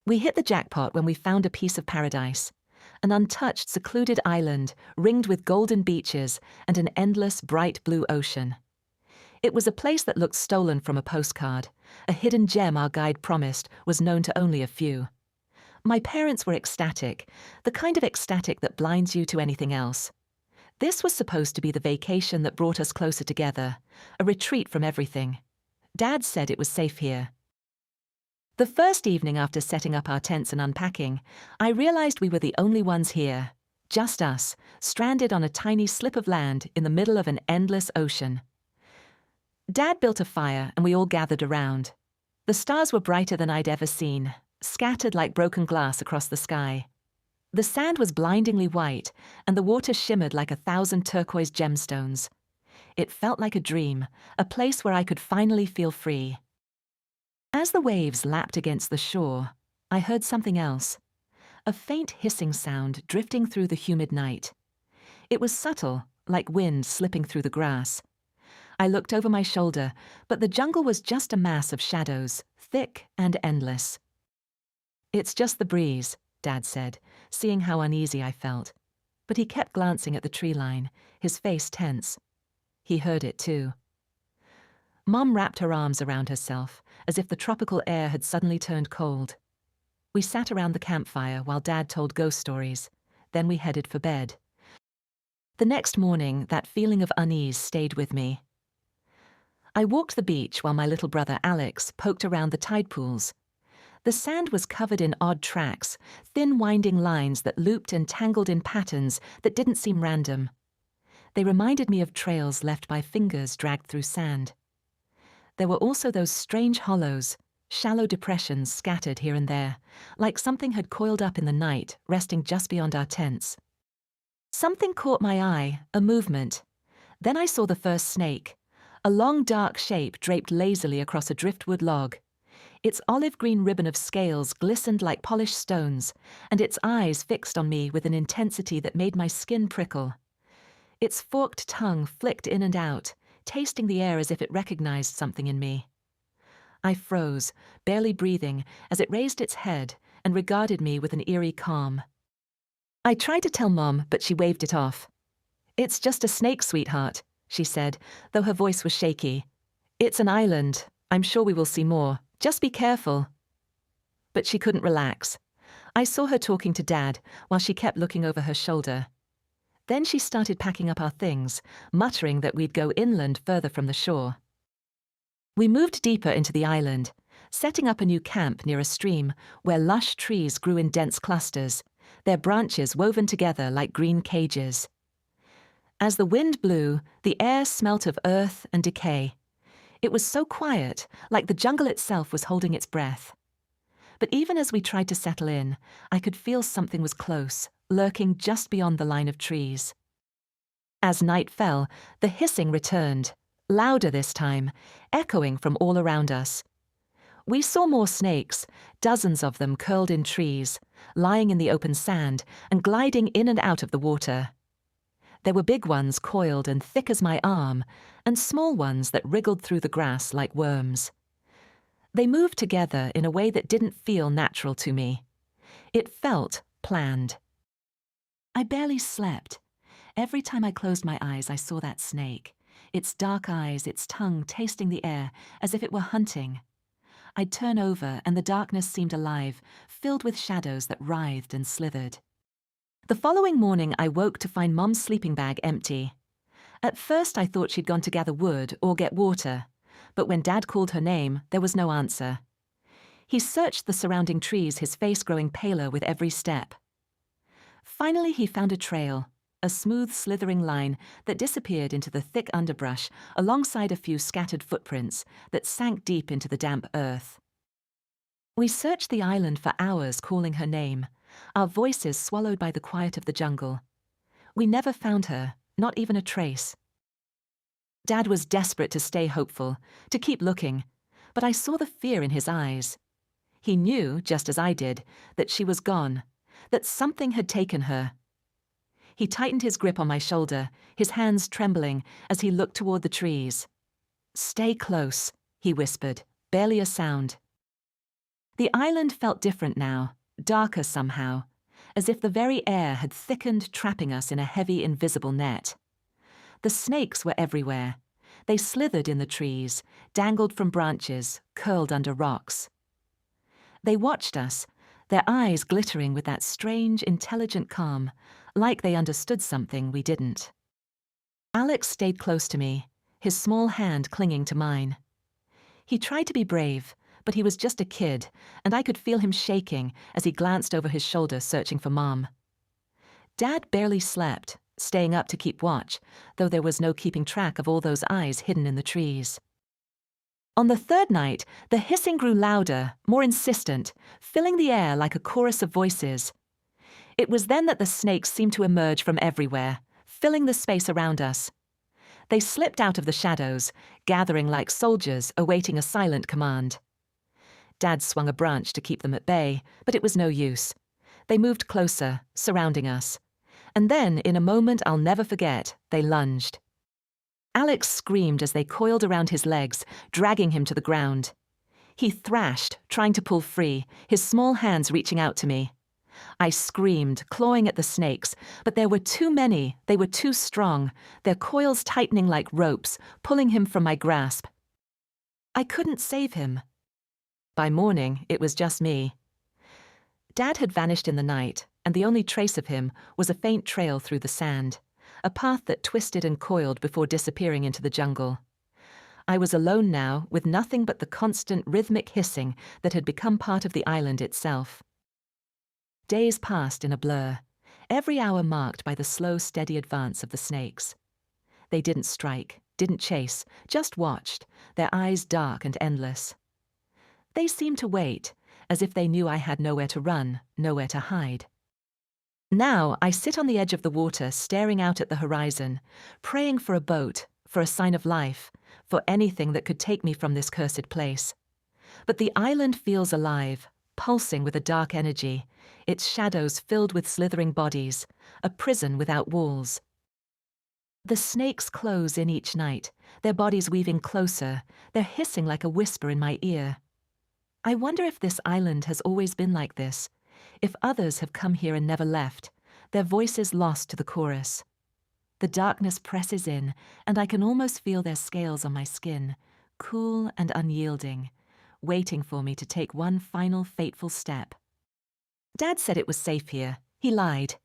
We hit the jackpot when we found a piece of paradise, an untouched, secluded island ringed with golden beaches and an endless, bright blue ocean. It was a place that looked stolen from a postcard, a hidden gem our guide promised was known to only a few. My parents were ecstatic, the kind of ecstatic that blinds you to anything else. This was supposed to be the vacation that brought us closer together, a retreat from everything. Dad said it was safe here. The first evening after setting up our tents and unpacking, I realized we were the only ones here, just us, stranded on a tiny slip of land in the middle of an endless ocean. Dad built a fire and we all gathered around. The stars were brighter than I'd ever seen, scattered like broken glass across the sky. The sand was blindingly white and the water shimmered like 1,000 turquoise gemstones. It felt like a dream, a place where I could finally feel free. As the waves lapped against the shore, I heard something else. A faint hissing sound drifting through the humid night. It was subtle, like wind slipping through the grass. I looked over my shoulder, but the jungle was just a mass of shadows, thick and endless. "It's just the breeze," Dad said, seeing how uneasy I felt. But he kept glancing at the tree line, his face tense. He heard it too. Mom wrapped her arms around herself, as if the tropical air had suddenly turned cold. We sat around the campfire while Dad told ghost stories. Then we headed for bed. The next morning, that feeling of unease stayed with me. I walked the beach while my little brother Alex poked around the tide pools. The sand was covered in odd tracks, thin winding lines that looped and tangled in patterns that didn't seem random. They reminded me of trails left by fingers dragged through sand. There were also those strange hollows, shallow depressions scattered here and there, like something had coiled up in the night, resting just beyond our tents. Something caught my eye, a movement. Then I saw the first snake, a long dark shape draped lazily across a driftwood log. Its olive-green ribbon of scales glistened like polished stones, and its eyes fixed on me with an intensity that made my skin prickle. Its forked tongue flicked in and out, tasting the air as if it recognized something in me. I froze, barely breathing, as it raised its head and regarded me with an eerie calm. I tried to tell Mom, but she waved it off. "It's just a snake, sweetheart," she said, though her voice was shaky. "It's an island. I'm sure we will see more. Just be careful." But she couldn't relax. I saw her talking to Dad while she kept looking over her shoulder. Then she started packing up our things, muttering that we'd go inland further from the shore. We moved deeper into the island, setting up a new camp near a stream where lush trees grew in dense clusters, their branches woven together like green cages. As the wind blew, the air smelt of earth and decay. It was so quiet, like the jungle itself was holding its breath. But even as we tried to settle in, I could feel something was close, lurking just beyond the line of trees. As night fell, the hissing returned, louder this time, echoing from all around us. We saw more snakes, dozens of them curled in trees, lying in the open sand and gliding in and out of the water. There were big ones coiled and thick as my arm, and small ones that wriggled through the grass like worms. They moved together in a way that didn't feel natural to me. It felt planned. I barely slept. Every time I closed my eyes, I saw that snake, its dark eyes, its tongue tasting the air as if it were hunting. I'd turn over and the darkness seemed alive, filled with shadows that writhed and slithered. The following morning, I woke to find Mom's sleeping bag empty. At first, I thought she'd gone to gather wood or get water, but when Dad called her name, there was no answer. He searched the surrounding trees, his face growing paler with every step. Finally, he found a trail, a smooth, slithering line that disappeared into the thick underbrush alongside a few scattered footprints that sank deep into the damp earth. We searched the island for hours, calling her name, our voices swallowed by the quiet of the jungle. We never found her, not even a trace. Dad was desperate to stay hopeful, to keep looking, but I saw the fear in his eyes. He knew, just as I did, that she was gone, that something had taken her. He tightened his grip on my shoulder, his hands trembling as he looked toward the trees. "Stay close," he whispered, barely a sound. The island felt different now, darker somehow, as if the very air had thickened, trapping us in a heavy, invisible net. The snakes were everywhere. They slithered in the trees, dangled from branches, curled under rocks. They watched us, their eyes glittering with that strange, intelligent calm, like they understood something we didn't. Alex stayed close to me, his small hand clinging to mine. He tried to be brave, but he was just a kid, and I could feel him shaking as he glanced over his shoulder searching for Mom. Dad barely slept, staying up to keep watch, though there was no keeping track of all those eyes hidden in the trees. On the third night, the hissing grew louder, more insistent, filling the air like a chorus of voices. It was then that the snakes seemed to emerge from everywhere, filling the space around us. They slipped out of the shadows, gathering like soldiers awaiting a silent command. Dad swung a branch to keep them at bay, but it was no use. They moved closer, surrounding us. And then, in a moment I'll never forget, they lunged. Alex screamed as they coiled around his legs, dragging him to the ground. He thrashed, trying to pull free, his small hands reaching out to me. I screamed, clawing at the snakes, but there were too many, they were too strong, their coils tightening like ropes, pulling him from my grasp. I couldn't save him. By morning, it was just me. Dad had vanished in the night, and the only trace of him was a faint trail through the sand, a path that twisted and coiled before disappearing into the jungle. I was alone now, with nothing but the constant rhythmic hissing that had become part of the island itself. Days passed in a blur, every hour marked by the slow, steady advance of the snakes. They didn't strike, didn't chase, just watched, their eyes dark and endless. They seemed to wait, as if they knew I had nowhere to run, nowhere to hide. Now I sit on the edge of the water, staring out at the horizon, praying for a boat, for a sign of life, for anything that could take me from this cursed place. But the island feels alive, pulsing with a dark energy, its shadows filled with slithering bodies, a prison without walls. The snakes close in each night, their bodies weaving closer, their hissing like a whisper in my ear. I wonder if this island has always been like this, if others have come here and never left, their voices lost to the chorus. The darkness presses in, and I can almost feel their scales on my skin, cool and unyielding, waiting for me to take one final fateful step. Dad said it was safe here. He lied.